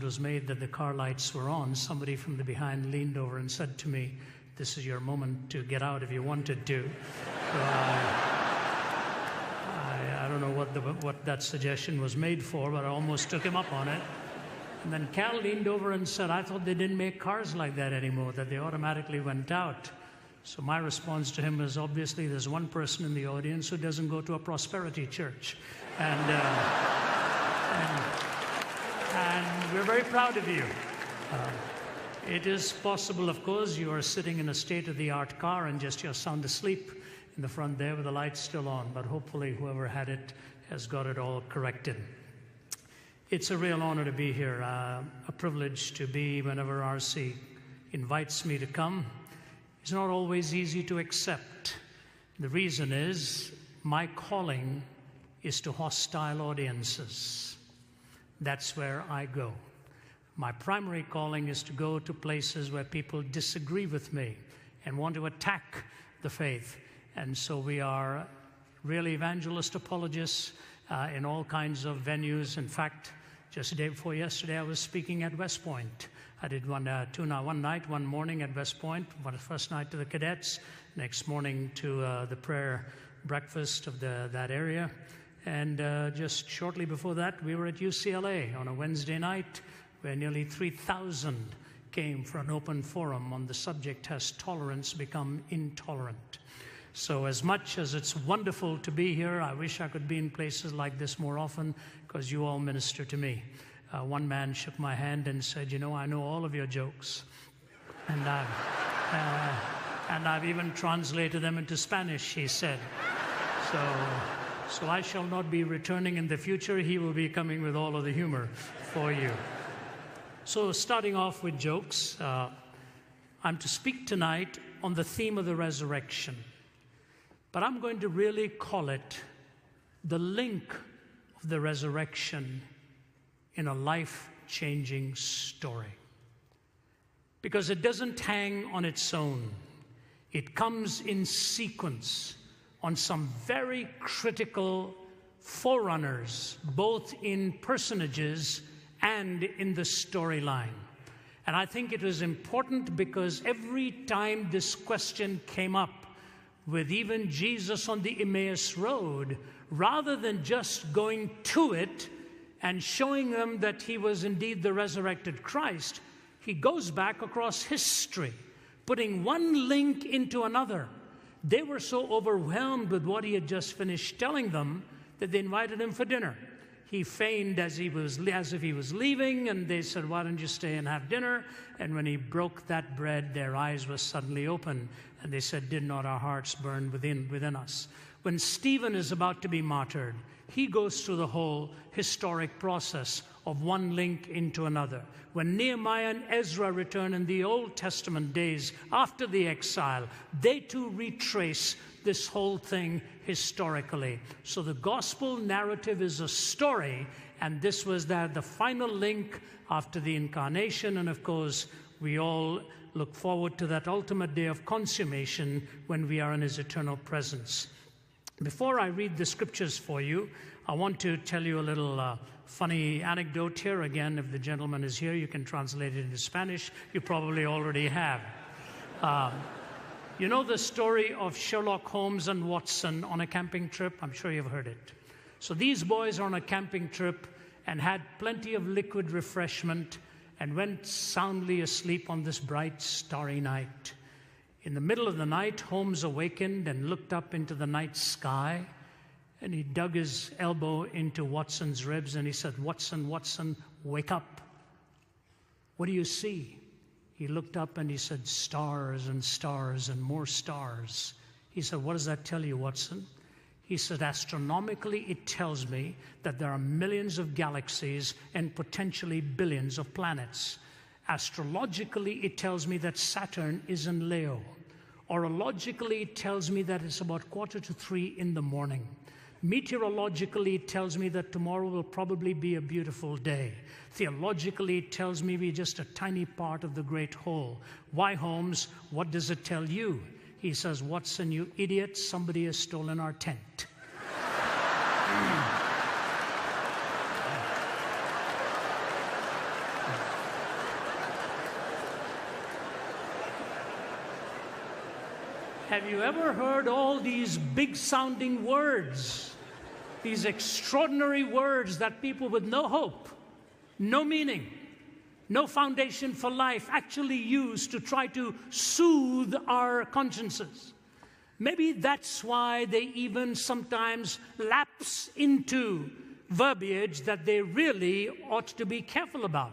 was made that the car lights were on, somebody from the behind leaned over and said to me, "This is your moment to get out if you wanted to." So I don't know what that suggestion was made for, but I almost took him up on it. And then Cal leaned over and said, "I thought they didn't make cars like that anymore, that they automatically went out." So my response to him was, obviously there's one person in the audience who doesn't go to a prosperity church. And we're very proud of you. It is possible, of course, you are sitting in a state-of-the-art car and just you're sound asleep in the front there with the lights still on, but hopefully whoever had it has got it all corrected. It's a real honor to be here, a privilege to be whenever RC invites me to come. It's not always easy to accept. The reason is my calling is to hostile audiences. That's where I go. My primary calling is to go to places where people disagree with me and want to attack the faith. And so we are really evangelist apologists in all kinds of venues. In fact, just the day before yesterday, I was speaking at West Point. I did one morning at West Point, first night to the cadets, next morning to the prayer breakfast of that area. And just shortly before that, we were at UCLA on a Wednesday night where nearly 3,000 came for an open forum on the subject, "Has Tolerance Become Intolerant?" So as much as it's wonderful to be here, I wish I could be in places like this more often because you all minister to me. One man shook my hand and said, "You know, I know all of your jokes." And I've even translated them into Spanish, he said. So I shall not be returning in the future. He will be coming with all of the humor for you. So starting off with jokes, I'm to speak tonight on the theme of the resurrection. But I'm going to really call it the link of the resurrection in a life-changing story. Because it doesn't hang on its own. It comes in sequence on some very critical forerunners, both in personages and in the storyline. And I think it was important because every time this question came up with even Jesus on the Emmaus Road, rather than just going to it and showing them that he was indeed the resurrected Christ, he goes back across history, putting one link into another. They were so overwhelmed with what he had just finished telling them that they invited him for dinner. He feigned as if he was leaving, and they said, "Why don't you stay and have dinner?" And when he broke that bread, their eyes were suddenly open, and they said, "Did not our hearts burn within us?" When Stephen is about to be martyred, he goes through the whole historic process of one link into another. When Nehemiah and Ezra return in the Old Testament days after the exile, they too retrace this whole thing historically. So the gospel narrative is a story, and this was the final link after the incarnation. And of course, we all look forward to that ultimate day of consummation when we are in his eternal presence. Before I read the scriptures for you, I want to tell you a little funny anecdote here. Again, if the gentleman is here, you can translate it into Spanish. You probably already have. You know the story of Sherlock Holmes and Watson on a camping trip? I'm sure you've heard it. So these boys are on a camping trip and had plenty of liquid refreshment and went soundly asleep on this bright, starry night. In the middle of the night, Holmes awakened and looked up into the night sky, and he dug his elbow into Watson's ribs and he said, "Watson, Watson, wake up. What do you see?" He looked up and he said, "Stars and stars and more stars." He said, "What does that tell you, Watson?" He said, "Astronomically, it tells me that there are millions of galaxies and potentially billions of planets. Astrologically, it tells me that Saturn is in Leo. Orologically, it tells me that it's about 2:45 in the morning. Meteorologically, it tells me that tomorrow will probably be a beautiful day. Theologically, it tells me we're just a tiny part of the great whole. Why, Holmes, what does it tell you?" He says, "Watson, you idiot, somebody has stolen our tent." Have you ever heard all these big-sounding words, these extraordinary words that people with no hope, no meaning, no foundation for life actually use to try to soothe our consciences? Maybe that's why they even sometimes lapse into verbiage that they really ought to be careful about.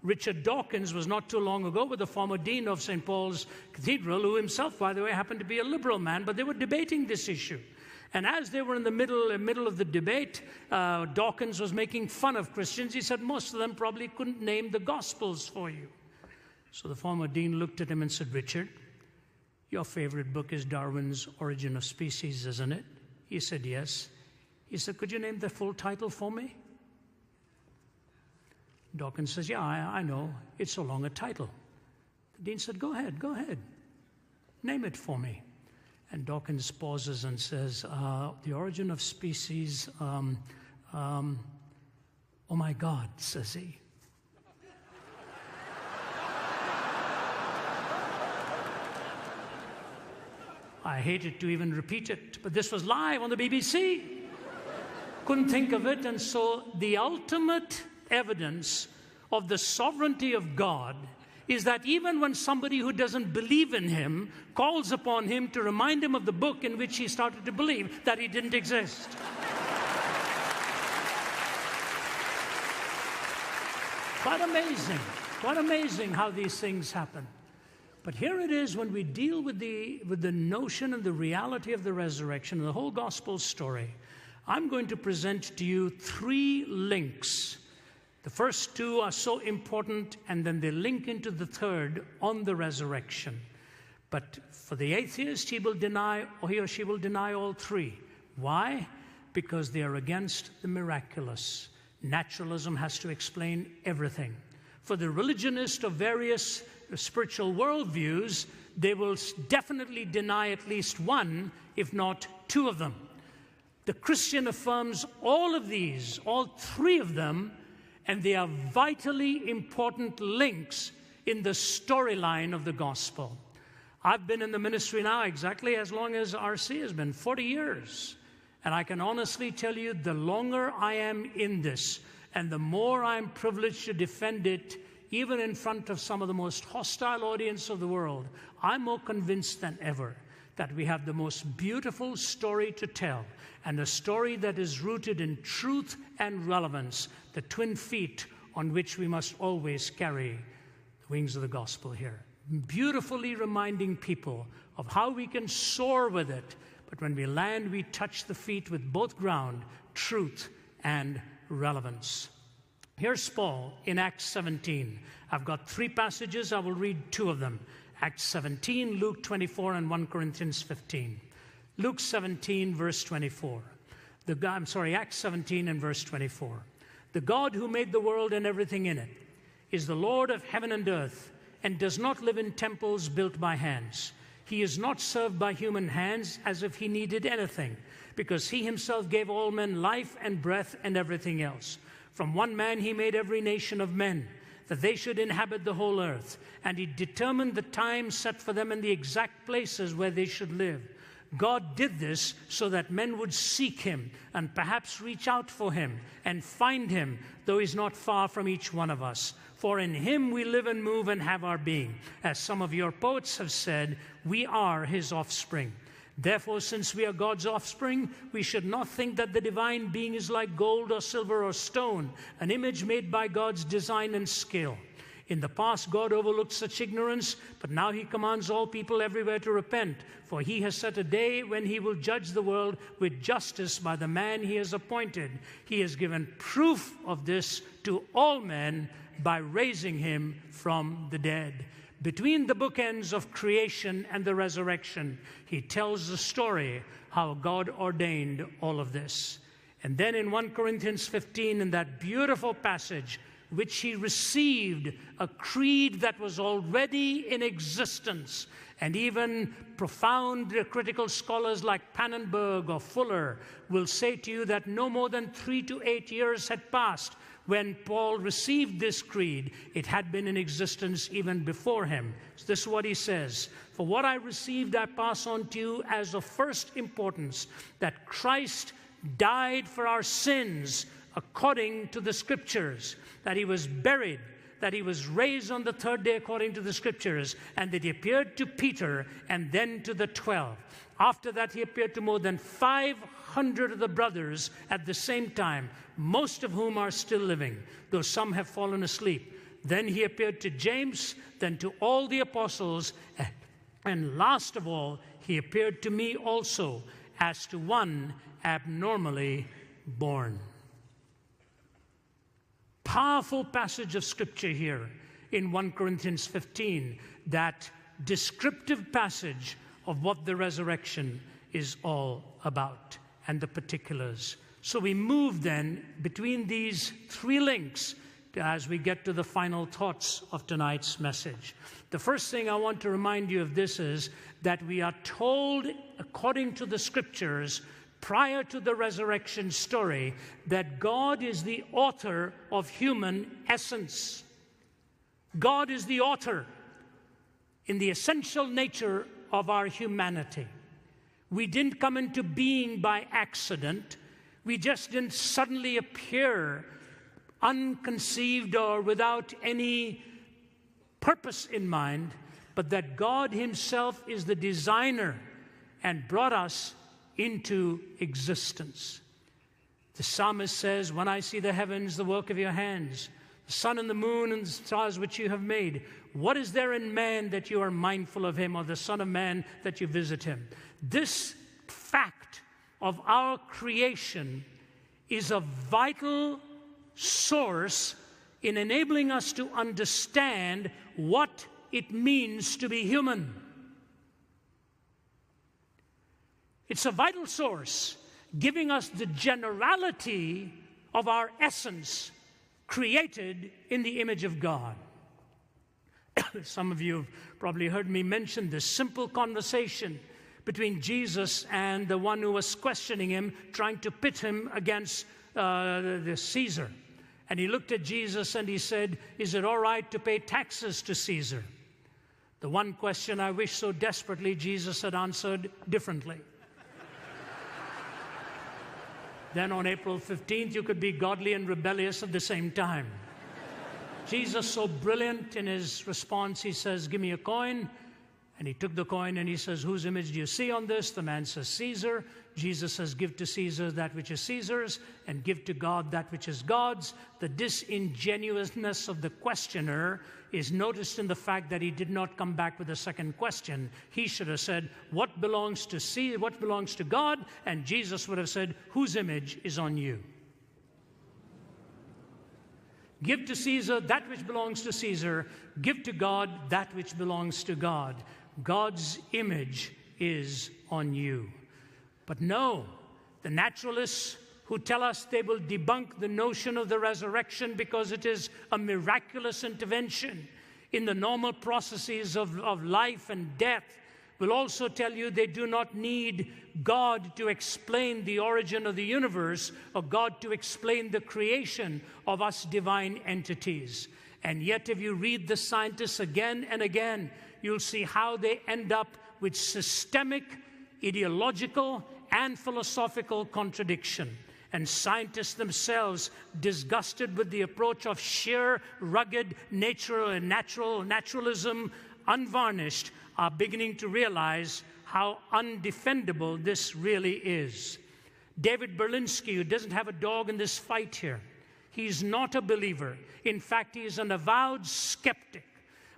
Richard Dawkins was not too long ago with the former dean of St. Paul's Cathedral, who himself, by the way, happened to be a liberal man, but they were debating this issue. And as they were in the middle of the debate, Dawkins was making fun of Christians. He said most of them probably couldn't name the Gospels for you. So the former dean looked at him and said, "Richard, your favorite book is Darwin's Origin of Species, isn't it?" He said, "Yes." He said, "Could you name the full title for me?" Dawkins says, "Yeah, I know. It's so long a title." The dean said, go ahead. Name it for me." And Dawkins pauses and says, "The Origin of Species, oh my God," says he. I hated to even repeat it, but this was live on the BBC. Couldn't think of it, and so the ultimate evidence of the sovereignty of God is that even when somebody who doesn't believe in him calls upon him to remind him of the book in which he started to believe, that he didn't exist. Quite amazing how these things happen. But here it is when we deal with the notion and the reality of the resurrection and the whole gospel story. I'm going to present to you 3 links. The first 2 are so important, and then they link into the third on the resurrection. But for the atheist, he or she will deny all 3. Why? Because they are against the miraculous. Naturalism has to explain everything. For the religionist of various spiritual worldviews, they will definitely deny at least 1, if not 2 of them. The Christian affirms all of these, all 3 of them, and they are vitally important links in the storyline of the gospel. I've been in the ministry now exactly as long as RC has been, 40 years. And I can honestly tell you, the longer I am in this, and the more I'm privileged to defend it, even in front of some of the most hostile audience of the world, I'm more convinced than ever that we have the most beautiful story to tell, and a story that is rooted in truth and relevance, the twin feet on which we must always carry the wings of the gospel here. Beautifully reminding people of how we can soar with it, but when we land, we touch the feet with both ground, truth and relevance. Here's Paul in Acts 17. I've got 3 passages. I will read 2 of them. Acts 17, Luke 24, and 1 Corinthians 15. Luke 17, verse 24. Acts 17 and verse 24. "The God who made the world and everything in it is the Lord of heaven and earth, and does not live in temples built by hands. He is not served by human hands as if he needed anything, because he himself gave all men life and breath and everything else. From one man he made every nation of men, that they should inhabit the whole earth, and he determined the time set for them and the exact places where they should live. God did this so that men would seek him and perhaps reach out for him and find him, though he's not far from each one of us. For in him we live and move and have our being. As some of your poets have said, we are his offspring. Therefore, since we are God's offspring, we should not think that the divine being is like gold or silver or stone, an image made by God's design and skill. In the past, God overlooked such ignorance, but now he commands all people everywhere to repent, for he has set a day when he will judge the world with justice by the man he has appointed. He has given proof of this to all men by raising him from the dead." Between the bookends of creation and the resurrection, he tells the story how God ordained all of this. And then in 1 Corinthians 15, in that beautiful passage, which he received a creed that was already in existence. And even profound critical scholars like Pannenberg or Fuller will say to you that no more than 3 to 8 years had passed When Paul received this creed, it had been in existence even before him. So this is what he says: "For what I received I pass on to you as of first importance, that Christ died for our sins according to the Scriptures, that he was buried, that he was raised on the third day according to the Scriptures, and that he appeared to Peter and then to the 12. After that, he appeared to more than 500 of the brothers at the same time, most of whom are still living, though some have fallen asleep. Then he appeared to James, then to all the apostles, and last of all, he appeared to me also, as to one abnormally born." Powerful passage of Scripture here in 1 Corinthians 15, that descriptive passage of what the resurrection is all about and the particulars. So we move then between these three links as we get to the final thoughts of tonight's message. The first thing I want to remind you of this is that we are told, according to the Scriptures, prior to the resurrection story, that God is the author of human essence. God is the author in the essential nature of our humanity. We didn't come into being by accident. We just didn't suddenly appear unconceived or without any purpose in mind, but that God himself is the designer and brought us into existence. The psalmist says, "When I see the heavens, the work of your hands, the sun and the moon and the stars which you have made, what is there in man that you are mindful of him, or the Son of Man that you visit him?" This fact of our creation is a vital source in enabling us to understand what it means to be human. It's a vital source giving us the generality of our essence, created in the image of God. Some of you have probably heard me mention this simple conversation between Jesus and the one who was questioning him, trying to pit him against the Caesar. And he looked at Jesus and he said, "Is it all right to pay taxes to Caesar?" The one question I wish so desperately Jesus had answered differently. Then on April 15th, you could be godly and rebellious at the same time. Jesus, so brilliant in his response, he says, "Give me a coin." And he took the coin and he says, "Whose image do you see on this?" The man says, "Caesar." Jesus says, "Give to Caesar that which is Caesar's, and give to God that which is God's." The disingenuousness of the questioner is noticed in the fact that he did not come back with a second question. He should have said, "What belongs to Caesar? What belongs to God?" And Jesus would have said, "Whose image is on you?" Give to Caesar that which belongs to Caesar. Give to God that which belongs to God. God's image is on you. But no, the naturalists who tell us they will debunk the notion of the resurrection because it is a miraculous intervention in the normal processes of life and death, will also tell you they do not need God to explain the origin of the universe or God to explain the creation of us divine entities. And yet, if you read the scientists again and again, you'll see how they end up with systemic, ideological, and philosophical contradiction. And scientists themselves, disgusted with the approach of sheer, rugged, naturalism, unvarnished, are beginning to realize how undefendable this really is. David Berlinski, who doesn't have a dog in this fight here, he's not a believer. In fact, he is an avowed skeptic.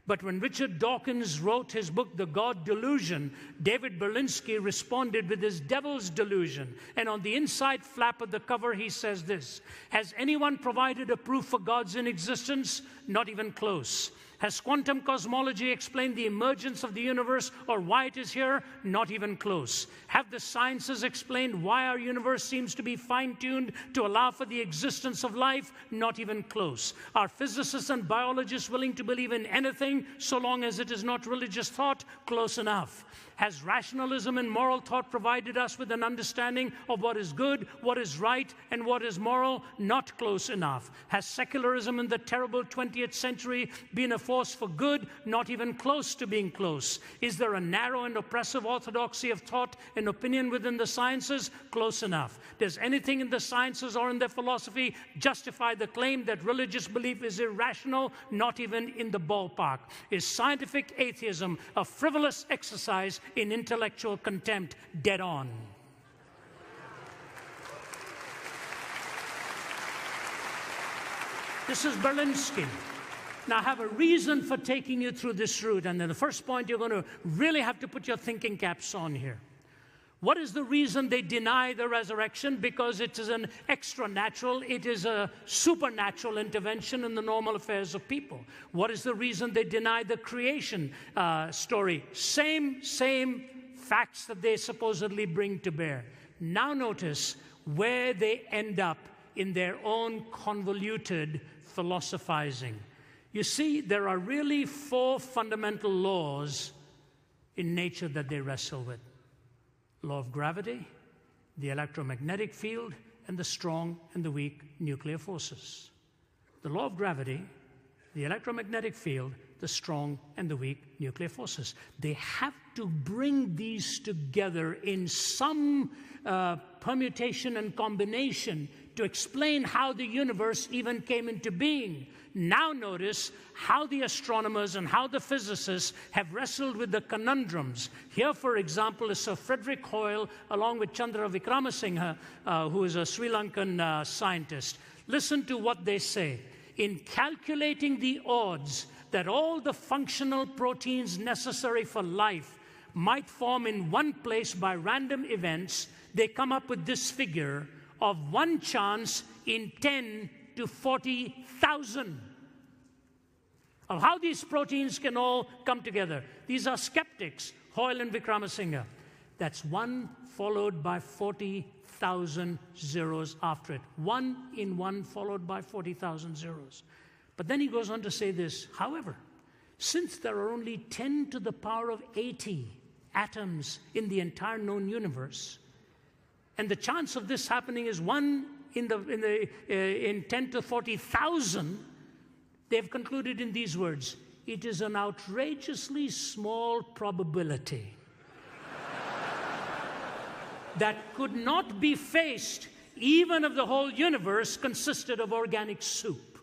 But when Richard Dawkins wrote his book, The God Delusion, David Berlinski responded with his devil's delusion. And on the inside flap of the cover, he says this: "Has anyone provided a proof for God's inexistence? Not even close. Has quantum cosmology explained the emergence of the universe or why it is here? Not even close. Have the sciences explained why our universe seems to be fine-tuned to allow for the existence of life? Not even close. Are physicists and biologists willing to believe in anything so long as it is not religious thought? Close enough. Has rationalism and moral thought provided us with an understanding of what is good, what is right, and what is moral? Not close enough. Has secularism in the terrible 20th century been a force for good? Not even close to being close. Is there a narrow and oppressive orthodoxy of thought and opinion within the sciences? Close enough. Does anything in the sciences or in their philosophy justify the claim that religious belief is irrational? Not even in the ballpark. Is scientific atheism a frivolous exercise in intellectual contempt? Dead on. This is Berlinski. Now, I have a reason for taking you through this route, and then the first point, you're going to really have to put your thinking caps on here. What is the reason they deny the resurrection? Because it is an extra-natural, it is a supernatural intervention in the normal affairs of people. What is the reason they deny the creation story? Same facts that they supposedly bring to bear. Now notice where they end up in their own convoluted philosophizing. You see, there are really 4 fundamental laws in nature that they wrestle with. Law of gravity, the electromagnetic field, and the strong and the weak nuclear forces. The law of gravity, the electromagnetic field, the strong and the weak nuclear forces. They have to bring these together in some permutation and combination to explain how the universe even came into being. Now notice how the astronomers and how the physicists have wrestled with the conundrums. Here, for example, is Sir Frederick Hoyle, along with Chandra Vikramasinghe, who is a Sri Lankan scientist. Listen to what they say. In calculating the odds that all the functional proteins necessary for life might form in one place by random events, they come up with this figure of 1 chance in 10 to 40,000 of how these proteins can all come together. These are skeptics, Hoyle and Vikramasinghe. That's 1 followed by 40,000 zeros after it. 1 in 1 followed by 40,000 zeros. But then he goes on to say this, however, since there are only 10 to the power of 80 atoms in the entire known universe, and the chance of this happening is 1 in 10 to 40,000, they've concluded in these words, it is an outrageously small probability that could not be faced even if the whole universe consisted of organic soup.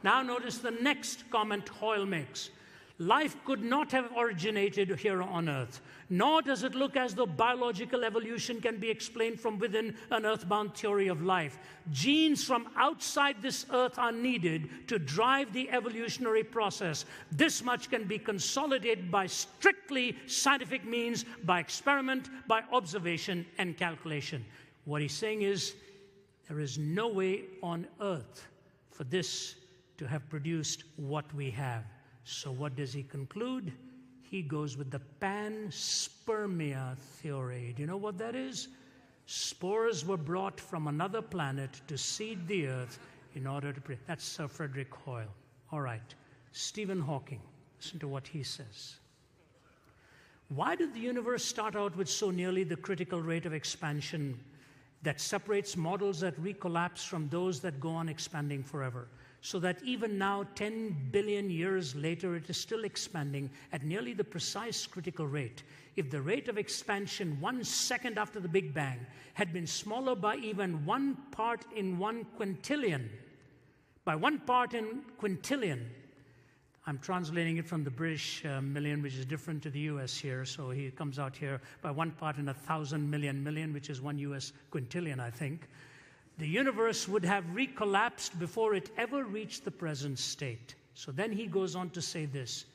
Now notice the next comment Hoyle makes. Life could not have originated here on Earth, nor does it look as though biological evolution can be explained from within an earthbound theory of life. Genes from outside this Earth are needed to drive the evolutionary process. This much can be consolidated by strictly scientific means, by experiment, by observation and calculation. What he's saying is, there is no way on Earth for this to have produced what we have. So what does he conclude? He goes with the panspermia theory. Do you know what that is? Spores were brought from another planet to seed the Earth in order to... That's Sir Frederick Hoyle. All right. Stephen Hawking. Listen to what he says. Why did the universe start out with so nearly the critical rate of expansion that separates models that recollapse from those that go on expanding forever? So that even now, 10 billion years later, it is still expanding at nearly the precise critical rate. If the rate of expansion 1 second after the Big Bang had been smaller by even 1 part in 1 quintillion, by 1 part in quintillion, I'm translating it from the British million, which is different to the US here, so he comes out here by 1 part in 1,000 million, which is 1 US quintillion, I think. The universe would have recollapsed before it ever reached the present state. So then he goes on to say this,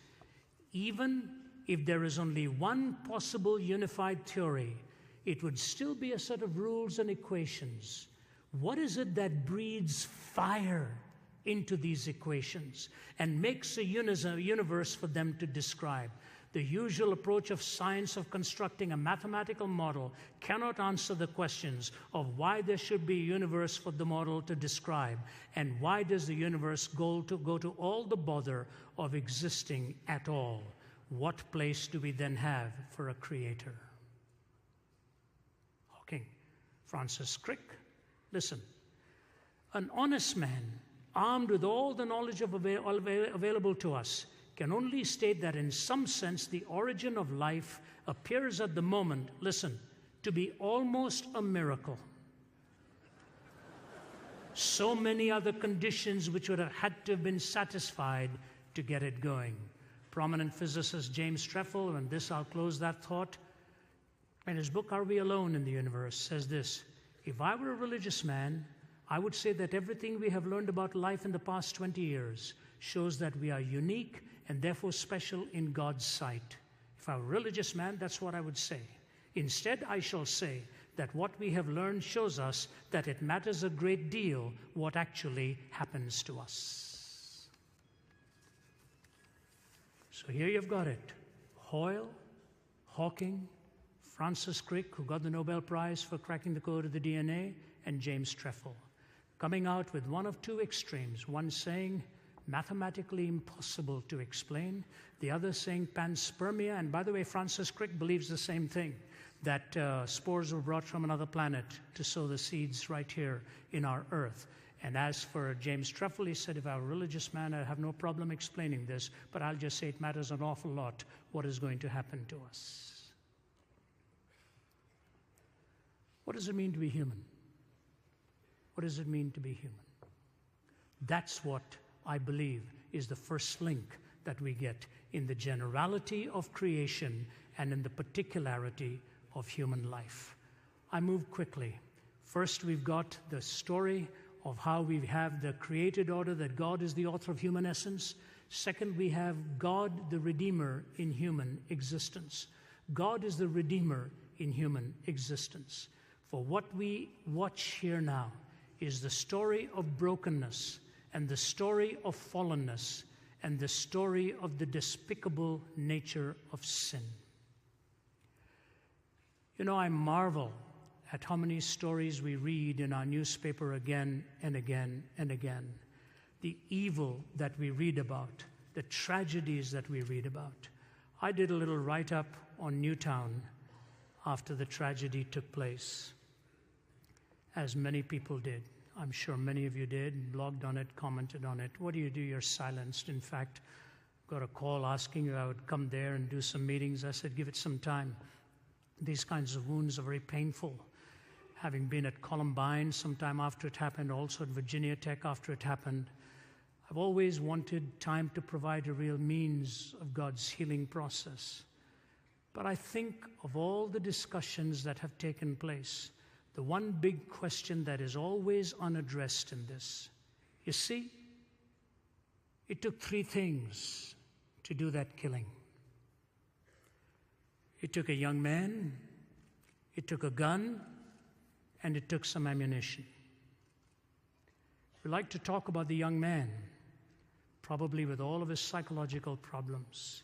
even if there is only one possible unified theory, it would still be a set of rules and equations. What is it that breeds fire into these equations and makes a universe for them to describe. The usual approach of science of constructing a mathematical model cannot answer the questions of why there should be a universe for the model to describe, and why does the universe go to all the bother of existing at all. What place do we then have for a creator? Hawking. Francis Crick. Listen. An honest man, armed with all the knowledge available to us, can only state that in some sense the origin of life appears at the moment, listen, to be almost a miracle. So many other conditions which would have had to have been satisfied to get it going. Prominent physicist James Trefel, and this I'll close that thought, in his book, Are We Alone in the Universe, says this: if I were a religious man, I would say that everything we have learned about life in the past 20 years shows that we are unique and therefore special in God's sight. If I were a religious man, that's what I would say. Instead, I shall say that what we have learned shows us that it matters a great deal what actually happens to us. So here you've got it. Hoyle, Hawking, Francis Crick, who got the Nobel Prize for cracking the code of the DNA, and James Trefel, coming out with one of two extremes, one saying mathematically impossible to explain, the other saying panspermia. And by the way, Francis Crick believes the same thing, that spores were brought from another planet to sow the seeds right here in our earth. And as for James Trefel, he said, if I were a religious man, I'd have no problem explaining this, but I'll just say it matters an awful lot what is going to happen to us. What does it mean to be human? What does it mean to be human? That's what I believe is the first link that we get in the generality of creation and in the particularity of human life. I move quickly. First, we've got the story of how we have the created order, that God is the author of human essence. Second, we have God the Redeemer in human existence. God is the Redeemer in human existence. For what we watch here now is the story of brokenness and the story of fallenness and the story of the despicable nature of sin. You know, I marvel at how many stories we read in our newspaper again and again and again. The evil that we read about, the tragedies that we read about. I did a little write-up on Newtown after the tragedy took place, as many people did. I'm sure many of you did, blogged on it, commented on it. What do? You're silenced. In fact, got a call asking if I would come there and do some meetings. I said, give it some time. These kinds of wounds are very painful. Having been at Columbine sometime after it happened, also at Virginia Tech after it happened, I've always wanted time to provide a real means of God's healing process. But I think of all the discussions that have taken place, the one big question that is always unaddressed in this, you see, it took three things to do that killing. It took a young man, it took a gun, and it took some ammunition. We like to talk about the young man, probably with all of his psychological problems.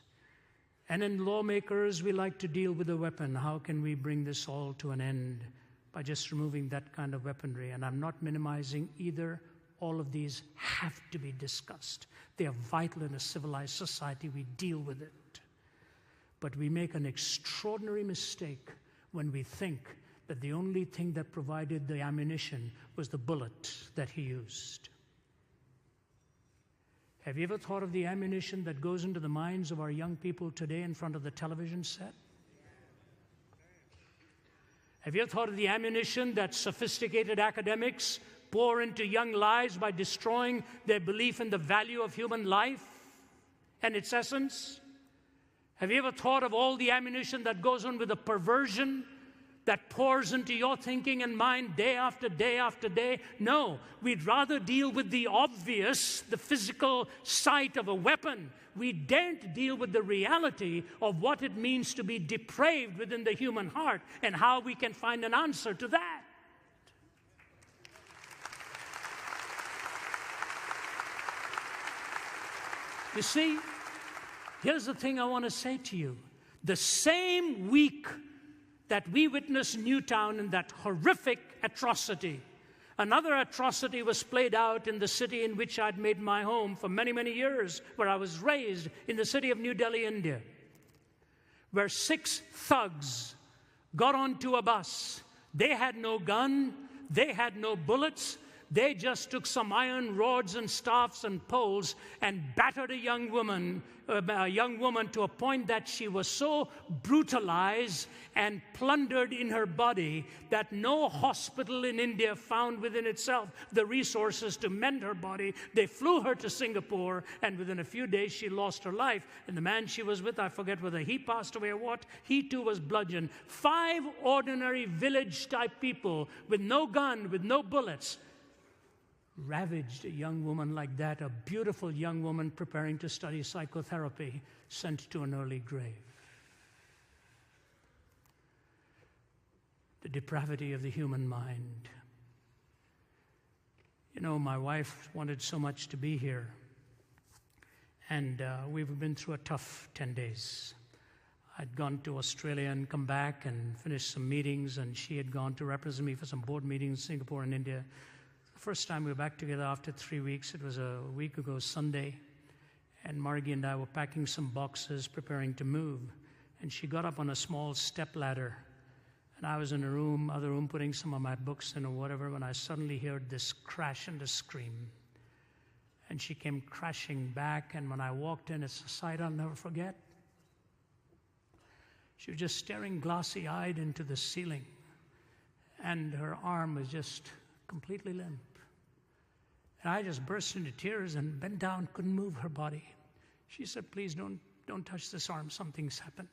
And in lawmakers, we like to deal with the weapon. How can we bring this all to an end by just removing that kind of weaponry? And I'm not minimizing either. All of these have to be discussed. They are vital in a civilized society. We deal with it. But we make an extraordinary mistake when we think that the only thing that provided the ammunition was the bullet that he used. Have you ever thought of the ammunition that goes into the minds of our young people today in front of the television set? Have you ever thought of the ammunition that sophisticated academics pour into young lives by destroying their belief in the value of human life and its essence? Have you ever thought of all the ammunition that goes on with the perversion that pours into your thinking and mind day after day after day? No, we'd rather deal with the obvious, the physical sight of a weapon. We daren't deal with the reality of what it means to be depraved within the human heart and how we can find an answer to that. You see, here's the thing I want to say to you. The same week that we witnessed Newtown and that horrific atrocity, another atrocity was played out in the city in which I'd made my home for many, many years, where I was raised, in the city of New Delhi, India, where 6 thugs got onto a bus. They had no gun, they had no bullets. They just took some iron rods and staffs and poles and battered a young woman to a point that she was so brutalized and plundered in her body that no hospital in India found within itself the resources to mend her body. They flew her to Singapore, and within a few days she lost her life. And the man she was with, I forget whether he passed away or what, he too was bludgeoned. 5 ordinary village-type people with no gun, with no bullets, ravaged a young woman like that, a beautiful young woman preparing to study psychotherapy, sent to an early grave. The depravity of the human mind. You know, my wife wanted so much to be here, and we've been through a tough 10 days. I'd gone to Australia and come back and finished some meetings, and she had gone to represent me for some board meetings in Singapore and India. The first time we were back together after 3 weeks, it was a week ago Sunday, and Margie and I were packing some boxes, preparing to move, and she got up on a small step ladder, and I was in a other room, putting some of my books in or whatever, when I suddenly heard this crash and a scream, and she came crashing back, and when I walked in, it's a sight I'll never forget. She was just staring glassy-eyed into the ceiling, and her arm was just completely limp. And I just burst into tears and bent down, couldn't move her body. She said, please don't touch this arm, something's happened.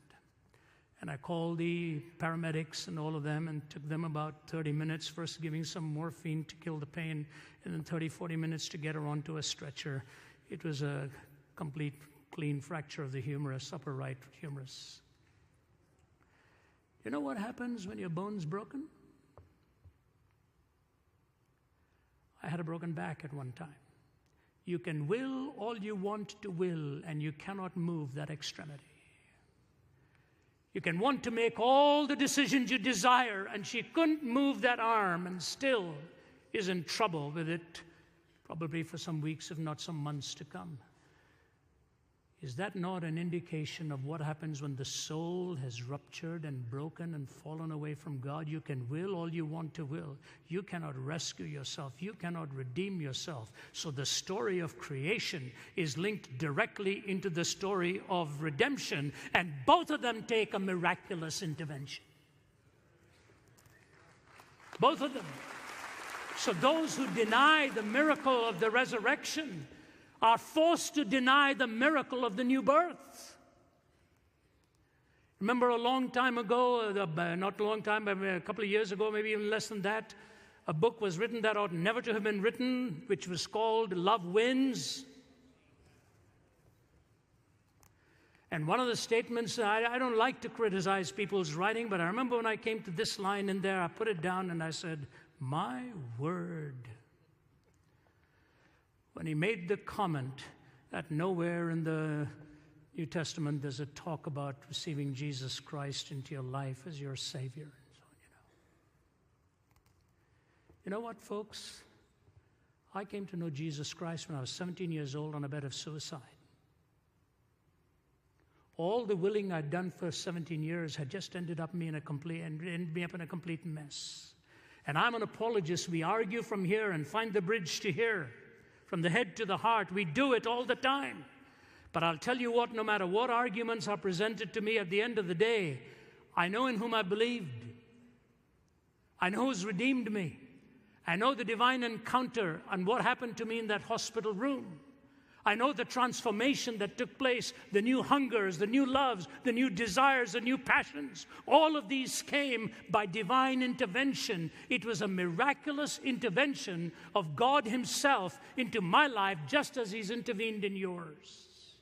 And I called the paramedics and all of them, and took them about 30 minutes, first giving some morphine to kill the pain, and then 30, 40 minutes to get her onto a stretcher. It was a complete, clean fracture of the humerus, upper right humerus. You know what happens when your bone's broken? I had a broken back at one time. You can will all you want to will, and you cannot move that extremity. You can want to make all the decisions you desire, and she couldn't move that arm and still is in trouble with it, probably for some weeks, if not some months to come. Is that not an indication of what happens when the soul has ruptured and broken and fallen away from God? You can will all you want to will. You cannot rescue yourself. You cannot redeem yourself. So the story of creation is linked directly into the story of redemption, and both of them take a miraculous intervention. Both of them. So those who deny the miracle of the resurrection are forced to deny the miracle of the new birth. Remember a long time ago, not a long time, but a couple of years ago, maybe even less than that, a book was written that ought never to have been written, which was called Love Wins. And one of the statements, I don't like to criticize people's writing, but I remember when I came to this line in there, I put it down and I said, my word. When he made the comment that nowhere in the New Testament there's a talk about receiving Jesus Christ into your life as your Savior. And so on, you know what, folks? I came to know Jesus Christ when I was 17 years old on a bed of suicide. All the willing I'd done for 17 years had just ended me up in a complete mess. And I'm an apologist. We argue from here and find the bridge to here. From the head to the heart, we do it all the time. But I'll tell you what, no matter what arguments are presented to me at the end of the day, I know in whom I believed. I know who's redeemed me. I know the divine encounter and what happened to me in that hospital room. I know the transformation that took place, the new hungers, the new loves, the new desires, the new passions. All of these came by divine intervention. It was a miraculous intervention of God Himself into my life, just as He's intervened in yours.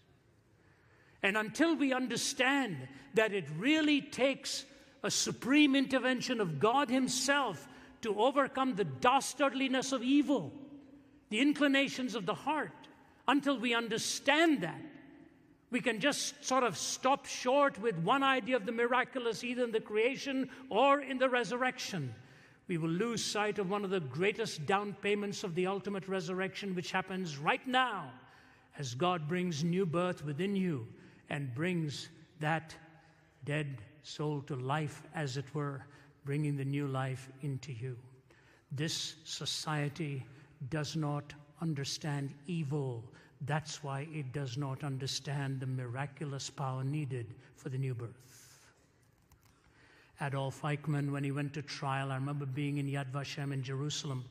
And until we understand that it really takes a supreme intervention of God Himself to overcome the dastardliness of evil, the inclinations of the heart, until we understand that, We can just sort of stop short with one idea of the miraculous, either in the creation or in the resurrection. We will lose sight of one of the greatest down payments of the ultimate resurrection, which happens right now as God brings new birth within you and brings that dead soul to life, as it were, bringing the new life into you. This society does not understand evil. That's why it does not understand the miraculous power needed for the new birth. Adolf Eichmann, when he went to trial, I remember being in Yad Vashem in Jerusalem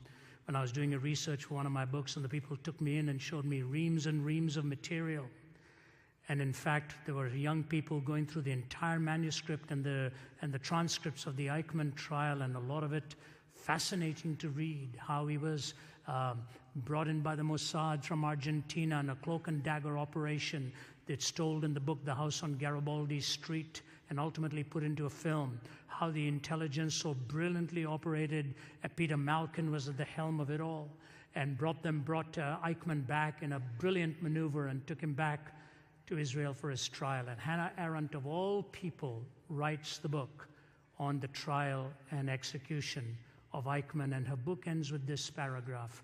when I was doing a research for one of my books, and the people took me in and showed me reams and reams of material. And in fact, there were young people going through the entire manuscript and the transcripts of the Eichmann trial, and a lot of it fascinating to read, how he was brought in by the Mossad from Argentina in a cloak and dagger operation that's told in the book The House on Garibaldi Street, and ultimately put into a film, how the intelligence so brilliantly operated. Peter Malkin was at the helm of it all, and brought Eichmann back in a brilliant maneuver and took him back to Israel for his trial. And Hannah Arendt, of all people, writes the book on the trial and execution of Eichmann, and her book ends with this paragraph.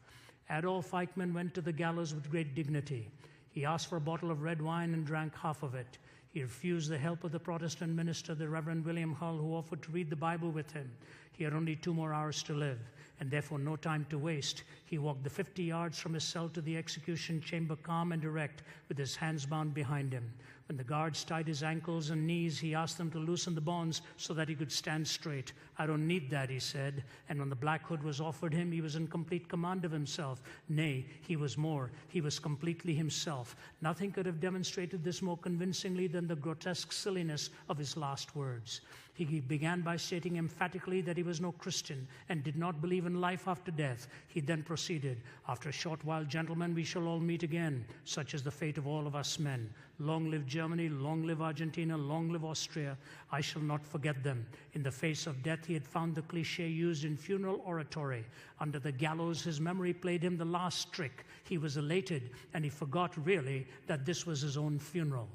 Adolf Eichmann went to the gallows with great dignity. He asked for a bottle of red wine and drank half of it. He refused the help of the Protestant minister, the Reverend William Hull, who offered to read the Bible with him. He had only 2 more hours to live, and therefore no time to waste. He walked the 50 yards from his cell to the execution chamber, calm and erect, with his hands bound behind him. When the guards tied his ankles and knees, he asked them to loosen the bonds so that he could stand straight. "I don't need that," he said. And when the black hood was offered him, he was in complete command of himself. Nay, he was more. He was completely himself. Nothing could have demonstrated this more convincingly than the grotesque silliness of his last words. He began by stating emphatically that he was no Christian and did not believe in life after death. He then proceeded, "After a short while, gentlemen, we shall all meet again. Such is the fate of all of us men. Long live Germany, long live Argentina, long live Austria. I shall not forget them." In the face of death, he had found the cliché used in funeral oratory. Under the gallows, his memory played him the last trick. He was elated, and he forgot really that this was his own funeral.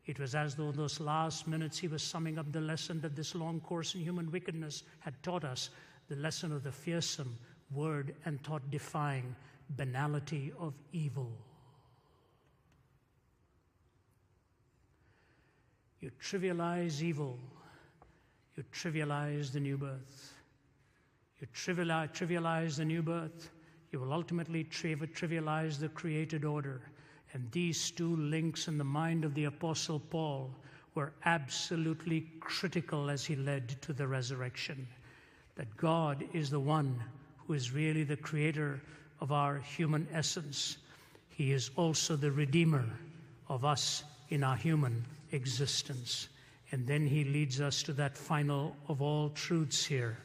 It was as though those last minutes he was summing up the lesson that this long course in human wickedness had taught us, the lesson of the fearsome, word and thought-defying banality of evil. You trivialize evil, you trivialize the new birth. You trivialize the new birth, you will ultimately trivialize the created order. And these 2 links in the mind of the Apostle Paul were absolutely critical as he led to the resurrection. That God is the one who is really the creator of our human essence. He is also the redeemer of us in our human existence. And then he leads us to that final of all truths here.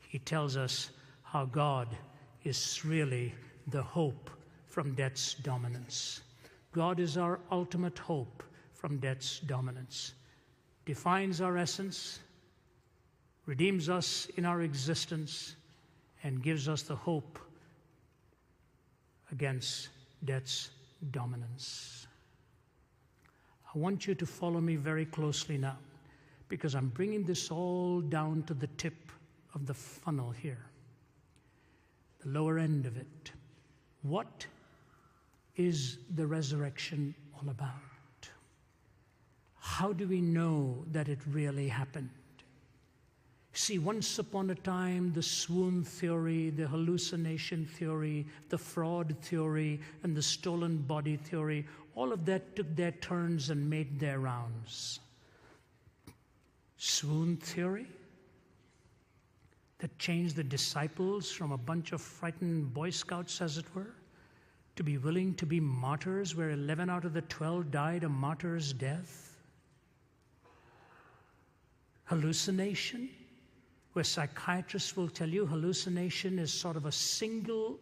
He tells us how God is really the hope from death's dominance. God is our ultimate hope from death's dominance, defines our essence, redeems us in our existence, and gives us the hope against death's dominance. I want you to follow me very closely now, because I'm bringing this all down to the tip of the funnel here, the lower end of it. What is the resurrection all about? How do we know that it really happened? See, once upon a time, the swoon theory, the hallucination theory, the fraud theory, and the stolen body theory, all of that took their turns and made their rounds. Swoon theory that changed the disciples from a bunch of frightened Boy Scouts, as it were, to be willing to be martyrs, where 11 out of the 12 died a martyr's death. Hallucination, where psychiatrists will tell you hallucination is sort of a single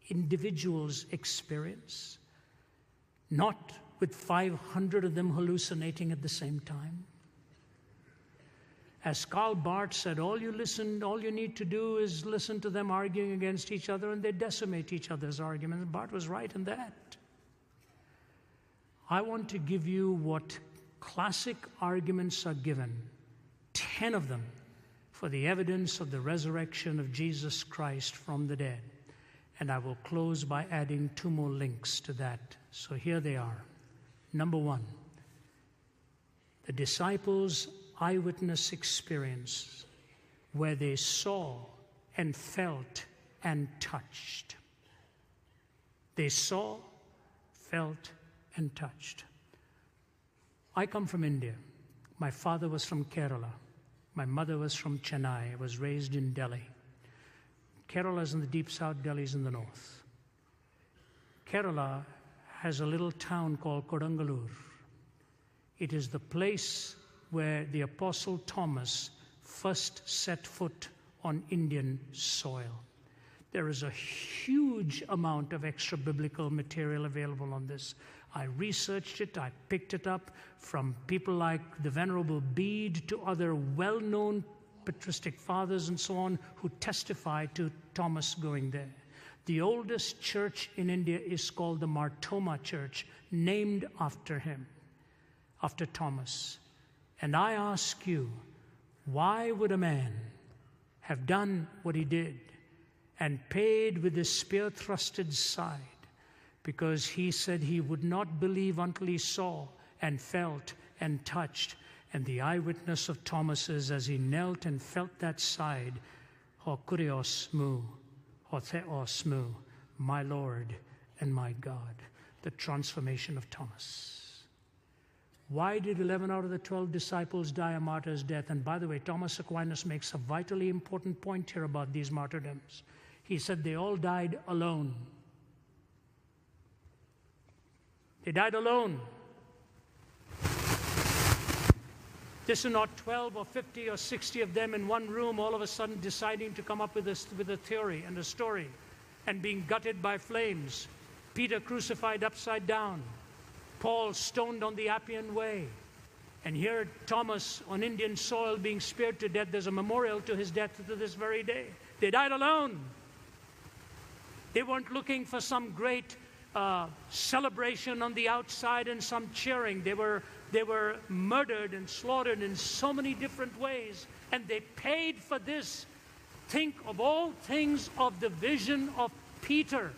individual's experience, not with 500 of them hallucinating at the same time. As Karl Barth said, all you need to do is listen to them arguing against each other, and they decimate each other's arguments. Barth was right in that. I want to give you what classic arguments are given, 10 of them, for the evidence of the resurrection of Jesus Christ from the dead. And I will close by adding 2 more links to that. So here they are. Number 1, the disciples' eyewitness experience, where they saw and felt and touched. They saw, felt, and touched. I come from India. My father was from Kerala. My mother was from Chennai. I was raised in Delhi. Kerala is in the deep south, Delhi is in the north. Kerala has a little town called Kodungalur. It is the place where the Apostle Thomas first set foot on Indian soil. There is a huge amount of extra biblical material available on this. I researched it, I picked it up from people like the Venerable Bede to other well-known patristic fathers and so on who testify to Thomas going there. The oldest church in India is called the Martoma Church, named after him, after Thomas. And I ask you, why would a man have done what he did and paid with his spear-thrusted side? Because he said he would not believe until he saw and felt and touched. And the eyewitness of Thomas is, as he knelt and felt that side, ho kurios mu, ho theos mu, my Lord and my God. The transformation of Thomas. Why did 11 out of the 12 disciples die a martyr's death? And by the way, Thomas Aquinas makes a vitally important point here about these martyrdoms. He said they all died alone. They died alone. This is not 12 or 50 or 60 of them in one room all of a sudden deciding to come up with a theory and a story and being gutted by flames. Peter crucified upside down. Paul stoned on the Appian Way. And here Thomas on Indian soil being speared to death. There's a memorial to his death to this very day. They died alone. They weren't looking for some great celebration on the outside and some cheering. They were murdered and slaughtered in so many different ways, and they paid for this. Think of all things of the vision of Peter,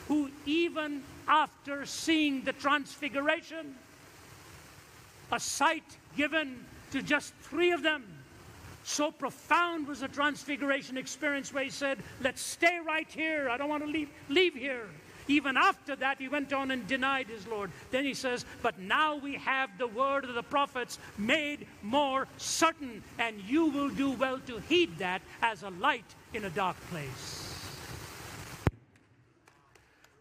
who even after seeing the transfiguration, a sight given to just 3 of them, so profound was the transfiguration experience where he said, let's stay right here. I don't want to leave here. Even after that, he went on and denied his Lord. Then he says, but now we have the word of the prophets made more certain, and you will do well to heed that as a light in a dark place.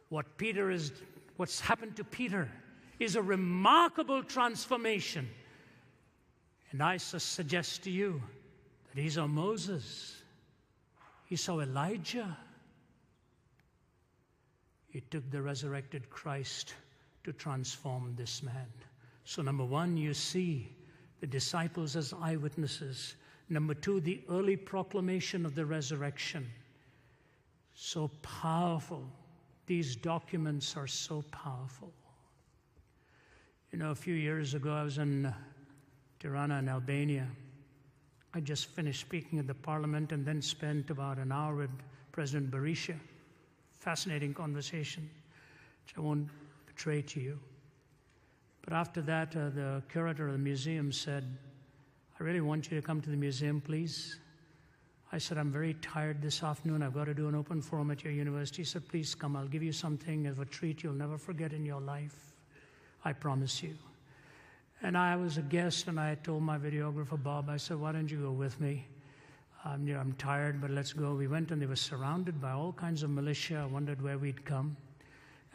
What's happened to Peter is a remarkable transformation. And I suggest to you that he saw Moses. He saw Elijah. It took the resurrected Christ to transform this man. So number 1, you see the disciples as eyewitnesses. Number 2, the early proclamation of the resurrection. So powerful. These documents are so powerful. You know, a few years ago, I was in Tirana in Albania. I just finished speaking at the parliament and then spent about an hour with President Berisha. Fascinating conversation, which I won't betray to you. But after that, the curator of the museum said, I really want you to come to the museum, please. I said, I'm very tired this afternoon. I've got to do an open forum at your university. He said, please come. I'll give you something as a treat you'll never forget in your life. I promise you. And I was a guest, and I told my videographer, Bob, I said, why don't you go with me? I'm tired, but let's go. We went, and they were surrounded by all kinds of militia. I wondered where we'd come.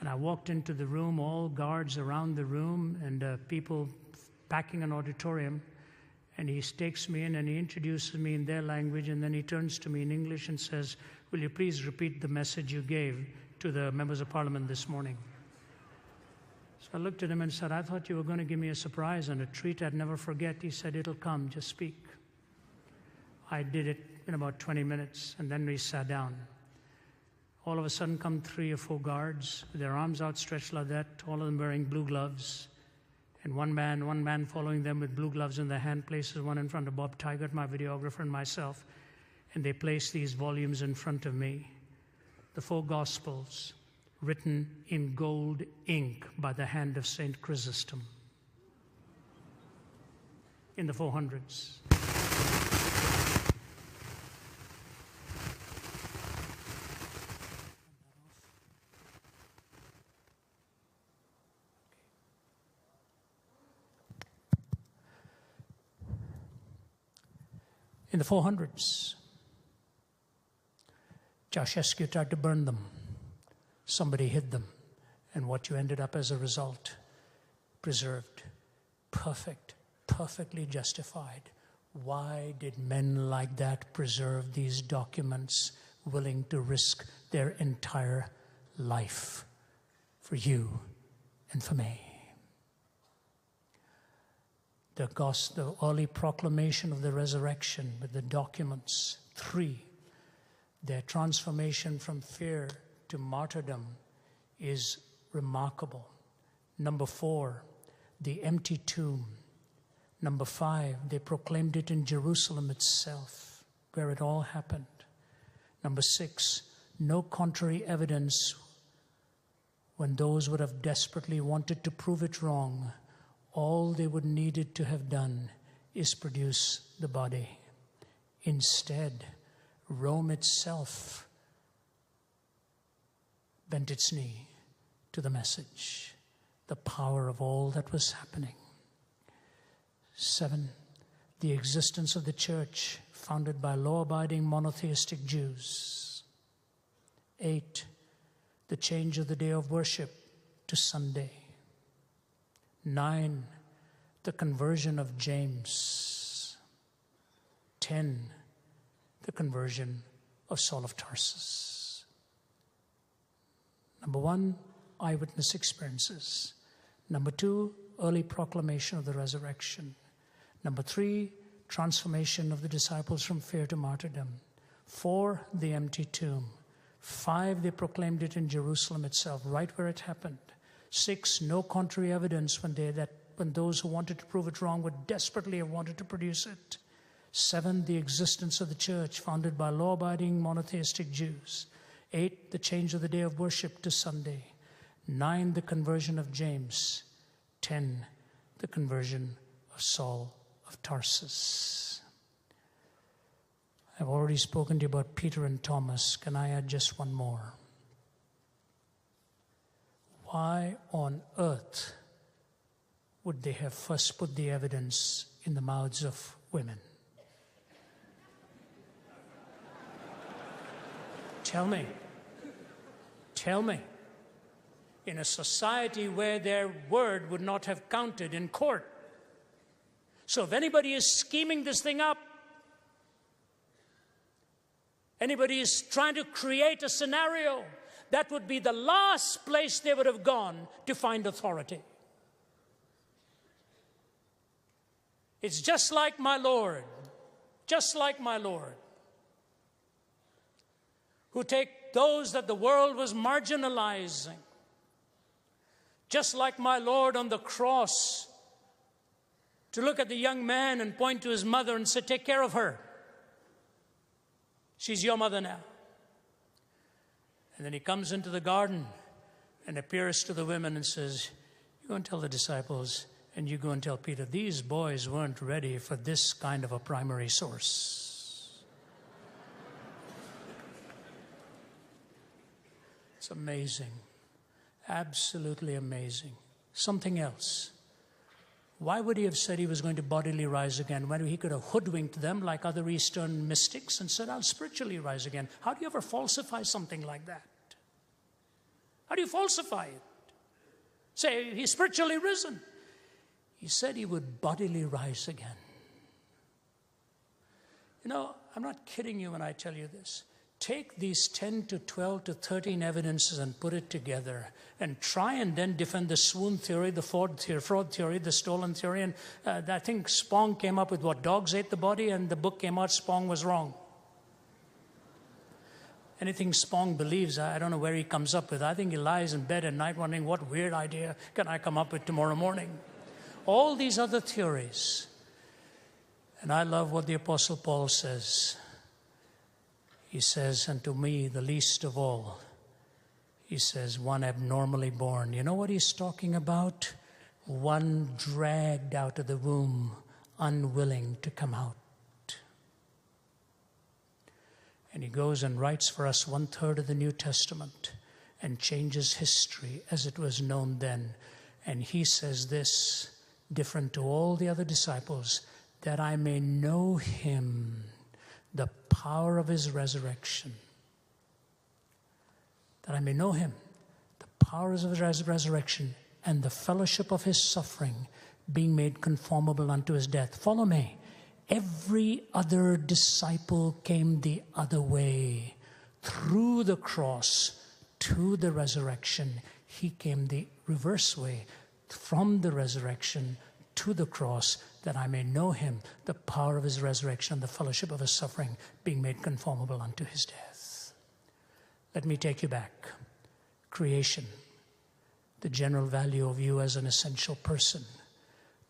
And I walked into the room, all guards around the room, and people packing an auditorium. And he takes me in, and he introduces me in their language, and then he turns to me in English and says, will you please repeat the message you gave to the members of parliament this morning? So I looked at him and said, I thought you were going to give me a surprise and a treat I'd never forget. He said, it'll come, just speak. I did it in about 20 minutes, and then we sat down. All of a sudden come 3 or 4 guards with their arms outstretched like that, all of them wearing blue gloves. And one man following them with blue gloves in their hand places one in front of Bob Tigert, my videographer, and myself. And they place these volumes in front of me. The 4 Gospels, written in gold ink by the hand of Saint Chrysostom in the 400s. In the 400s, Ceausescu tried to burn them. Somebody hid them. And what you ended up as a result, preserved, perfect, perfectly justified. Why did men like that preserve these documents, willing to risk their entire life for you and for me? The early proclamation of the resurrection with the documents. 3, their transformation from fear to martyrdom is remarkable. Number 4, the empty tomb. Number 5, they proclaimed it in Jerusalem itself, where it all happened. Number 6, no contrary evidence when those would have desperately wanted to prove it wrong. All they would needed to have done is produce the body. Instead, Rome itself bent its knee to the message, the power of all that was happening. 7, the existence of the church founded by law-abiding monotheistic Jews. 8, the change of the day of worship to Sunday. 9, the conversion of James. 10, the conversion of Saul of Tarsus. Number 1, eyewitness experiences. Number 2, early proclamation of the resurrection. Number 3, transformation of the disciples from fear to martyrdom. 4, the empty tomb. 5, they proclaimed it in Jerusalem itself, right where it happened. 6, no contrary evidence when those who wanted to prove it wrong would desperately have wanted to produce it. 7, the existence of the church founded by law-abiding monotheistic Jews. 8, the change of the day of worship to Sunday. 9, the conversion of James. 10, the conversion of Saul of Tarsus. I've already spoken to you about Peter and Thomas. Can I add just one more? Why on earth would they have first put the evidence in the mouths of women? Tell me. In a society where their word would not have counted in court. So if anybody is scheming this thing up, anybody is trying to create a scenario, that would be the last place they would have gone to find authority. It's just like my Lord, who take those that the world was marginalizing, just like my Lord on the cross, to look at the young man and point to his mother and say, take care of her. She's your mother now. And then he comes into the garden and appears to the women and says, you go and tell the disciples, and you go and tell Peter, these boys weren't ready for this kind of a primary source. It's amazing. Absolutely amazing. Something else. Why would he have said he was going to bodily rise again when he could have hoodwinked them like other Eastern mystics and said, I'll spiritually rise again? How do you ever falsify something like that? How do you falsify it? Say, he's spiritually risen. He said he would bodily rise again. You know, I'm not kidding you when I tell you this. Take these 10 to 12 to 13 evidences and put it together and try and then defend the swoon theory, the fraud theory, the stolen theory. And I think Spong came up with what? Dogs ate the body, and the book came out, Spong was wrong. Anything Spong believes, I don't know where he comes up with. I think he lies in bed at night wondering, what weird idea can I come up with tomorrow morning? all these other theories. And I love what the Apostle Paul says. He says, and to me, the least of all, he says, one abnormally born. You know what he's talking about? One dragged out of the womb, unwilling to come out. And he goes and writes for us 1/3 of the New Testament and changes history as it was known then. And he says this, different to all the other disciples, that I may know him, the power of his resurrection. That I may know him, the power of his resurrection, and the fellowship of his suffering, being made conformable unto his death. Follow me. Every other disciple came the other way, through the cross to the resurrection. He came the reverse way, from the resurrection to the cross, that I may know him, the power of his resurrection, and the fellowship of his suffering, being made conformable unto his death. Let me take you back. Creation, the general value of you as an essential person,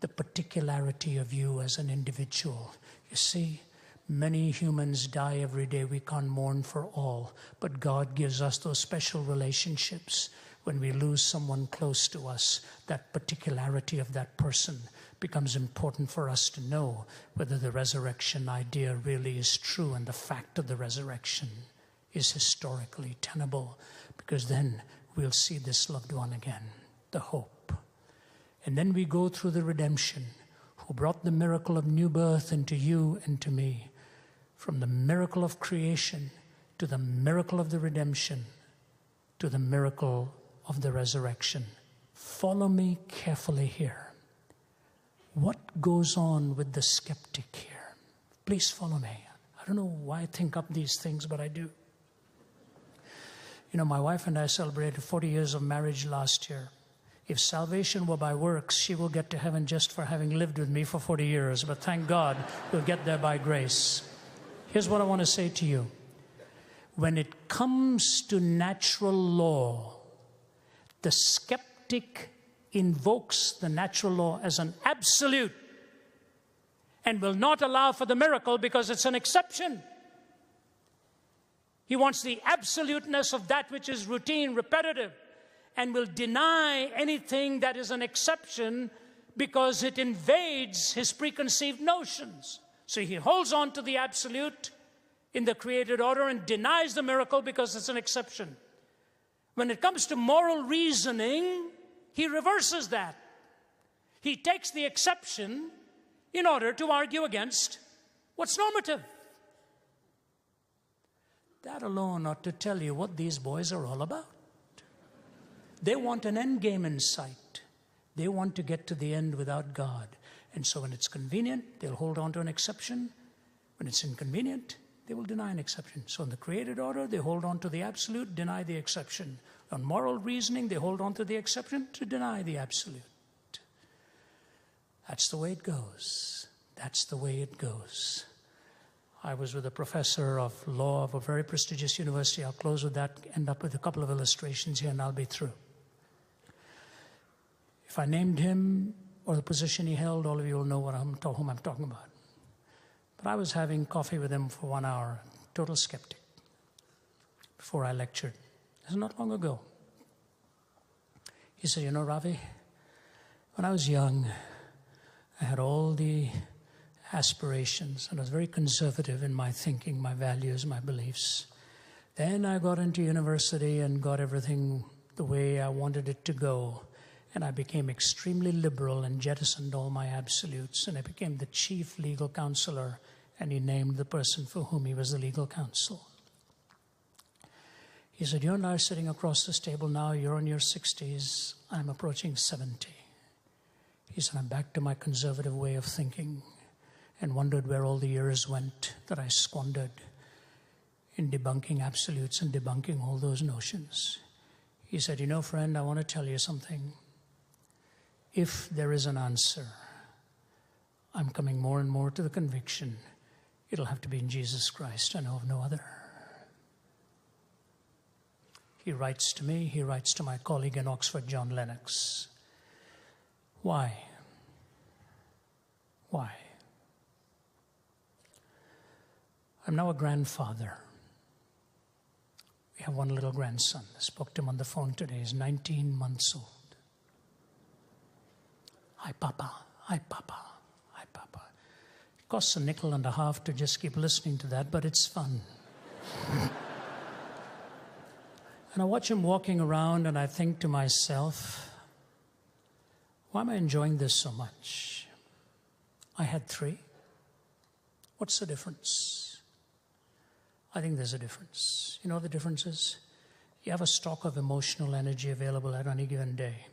the particularity of you as an individual. You see, many humans die every day. We can't mourn for all, but God gives us those special relationships. When we lose someone close to us, that particularity of that person becomes important for us to know whether the resurrection idea really is true and the fact of the resurrection is historically tenable, because then we'll see this loved one again, the hope. And then we go through the redemption, who brought the miracle of new birth into you and to me, from the miracle of creation to the miracle of the redemption to the miracle of the resurrection. Follow me carefully here. What goes on with the skeptic here? Please follow me. I don't know why I think up these things, but I do. You know, my wife and I celebrated 40 years of marriage last year. If salvation were by works, she will get to heaven just for having lived with me for 40 years. But thank God, we'll get there by grace. Here's what I want to say to you. When it comes to natural law, the skeptic invokes the natural law as an absolute and will not allow for the miracle because it's an exception. He wants the absoluteness of that which is routine, repetitive, and will deny anything that is an exception because it invades his preconceived notions. So he holds on to the absolute in the created order and denies the miracle because it's an exception. When it comes to moral reasoning, he reverses that. He takes the exception in order to argue against what's normative. That alone ought to tell you what these boys are all about. They want an end game in sight. They want to get to the end without God. And so when it's convenient, they'll hold on to an exception. When it's inconvenient, they will deny an exception. So in the created order, they hold on to the absolute, deny the exception. On moral reasoning, they hold on to the exception to deny the absolute. That's the way it goes. That's the way it goes. I was with a professor of law of a very prestigious university. I'll close with that, end up with a couple of illustrations here, and I'll be through. If I named him or the position he held, all of you will know whom I'm talking about. But I was having coffee with him for 1 hour, total skeptic, before I lectured. This is not long ago. He said, you know, Ravi, when I was young, I had all the aspirations, and I was very conservative in my thinking, my values, my beliefs. Then I got into university and got everything the way I wanted it to go. And I became extremely liberal and jettisoned all my absolutes. And I became the chief legal counselor, and he named the person for whom he was the legal counsel. He said, you and I are sitting across this table now. You're in your 60s. I'm approaching 70. He said, I'm back to my conservative way of thinking, and wondered where all the years went that I squandered in debunking absolutes and debunking all those notions. He said, you know, friend, I want to tell you something. If there is an answer, I'm coming more and more to the conviction it'll have to be in Jesus Christ. I know of no other. He writes to me, he writes to my colleague in Oxford, John Lennox. Why? Why? I'm now a grandfather. We have one little grandson. I spoke to him on the phone today. He's 19 months old. Hi, Papa. Hi, Papa. Hi, Papa. It costs a nickel and a half to just keep listening to that, but it's fun. And I watch him walking around and I think to myself, why am I enjoying this so much? I had 3. What's the difference? I think there's a difference. You know what the difference is? You have a stock of emotional energy available at any given day.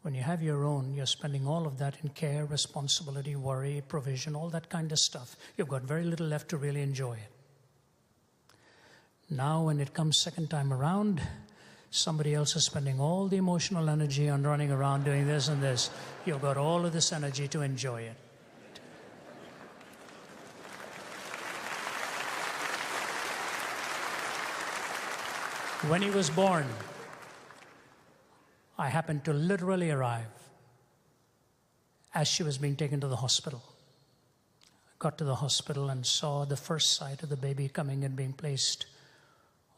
When you have your own, you're spending all of that in care, responsibility, worry, provision, all that kind of stuff. You've got very little left to really enjoy it. Now, when it comes second time around, somebody else is spending all the emotional energy on running around doing this and this. You've got all of this energy to enjoy it. When he was born, I happened to literally arrive as she was being taken to the hospital. I got to the hospital and saw the first sight of the baby coming and being placed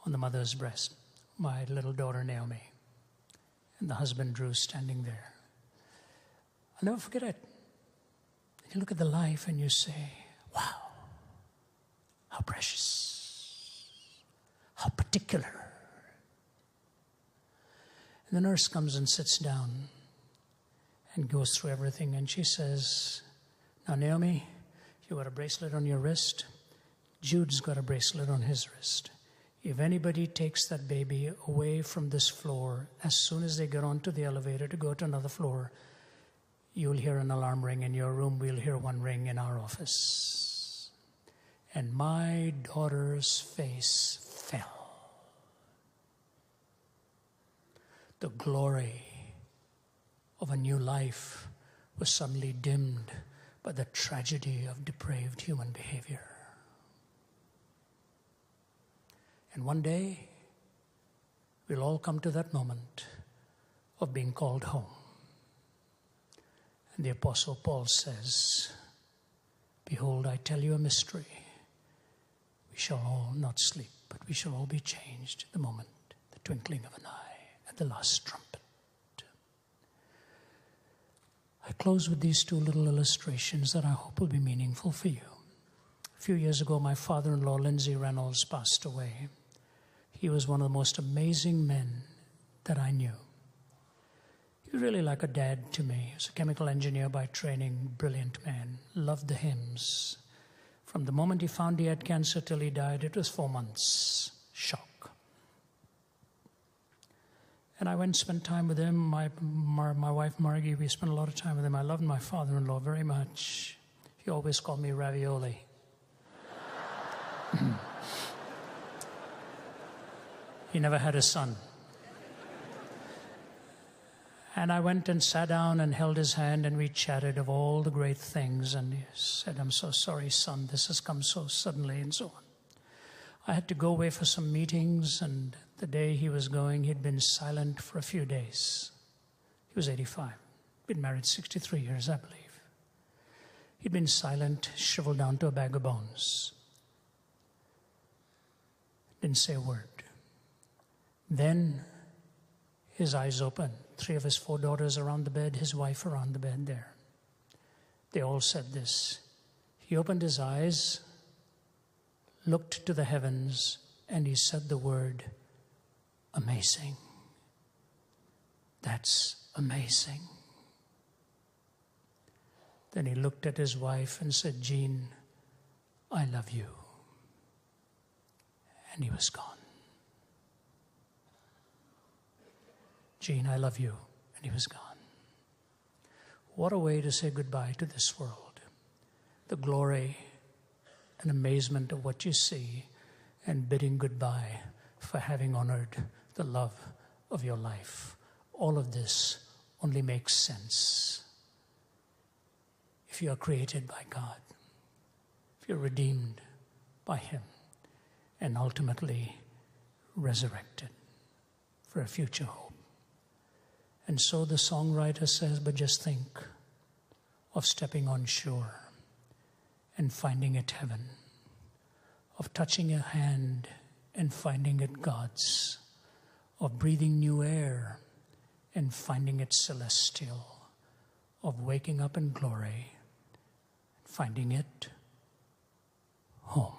on the mother's breast, my little daughter Naomi, and the husband Drew standing there. I'll never forget it. You look at the life and you say, wow, how precious, how particular. And the nurse comes and sits down and goes through everything, and she says, now Naomi, you got a bracelet on your wrist. Jude's got a bracelet on his wrist. If anybody takes that baby away from this floor, as soon as they get onto the elevator to go to another floor, you'll hear an alarm ring in your room. We'll hear one ring in our office. And my daughter's face fell. The glory of a new life was suddenly dimmed by the tragedy of depraved human behavior. And one day, we'll all come to that moment of being called home. And the Apostle Paul says, behold, I tell you a mystery. We shall all not sleep, but we shall all be changed at the moment, the twinkling of an eye, at the last trumpet. I close with these 2 little illustrations that I hope will be meaningful for you. A few years ago, my father-in-law, Lindsay Reynolds, passed away. He was one of the most amazing men that I knew. He was really like a dad to me. He was a chemical engineer by training, brilliant man, loved the hymns. From the moment he found he had cancer till he died, it was 4 months. Shock. And I went and spent time with him. My wife, Margie, we spent a lot of time with him. I loved my father-in-law very much. He always called me Ravioli. He never had a son. And I went and sat down and held his hand, and we chatted of all the great things. And he said, I'm so sorry, son, this has come so suddenly, and so on. I had to go away for some meetings, and the day he was going, he'd been silent for a few days. He was 85, been married 63 years, I believe. He'd been silent, shriveled down to a bag of bones. Didn't say a word. Then his eyes opened. 3 of his 4 daughters around the bed, his wife around the bed there. They all said this. He opened his eyes, looked to the heavens, and he said the word, amazing. That's amazing. Then he looked at his wife and said, Jean, I love you. And he was gone. Jean, I love you. And he was gone. What a way to say goodbye to this world. The glory and amazement of what you see, and bidding goodbye for having honored the love of your life. All of this only makes sense if you are created by God, if you're redeemed by Him, and ultimately resurrected for a future hope. And so the songwriter says, but just think of stepping on shore and finding it heaven, of touching a hand and finding it God's, of breathing new air and finding it celestial, of waking up in glory and finding it home.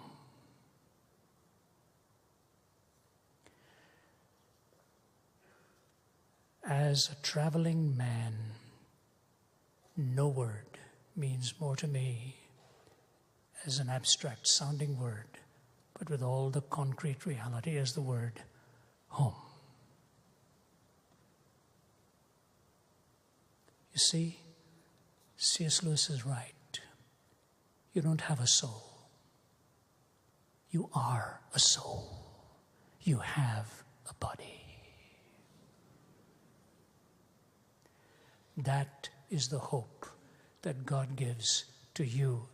As a traveling man, no word means more to me as an abstract sounding word, but with all the concrete reality as the word home. You see, C.S. Lewis is right. You don't have a soul. You are a soul. You have a body. That is the hope that God gives to you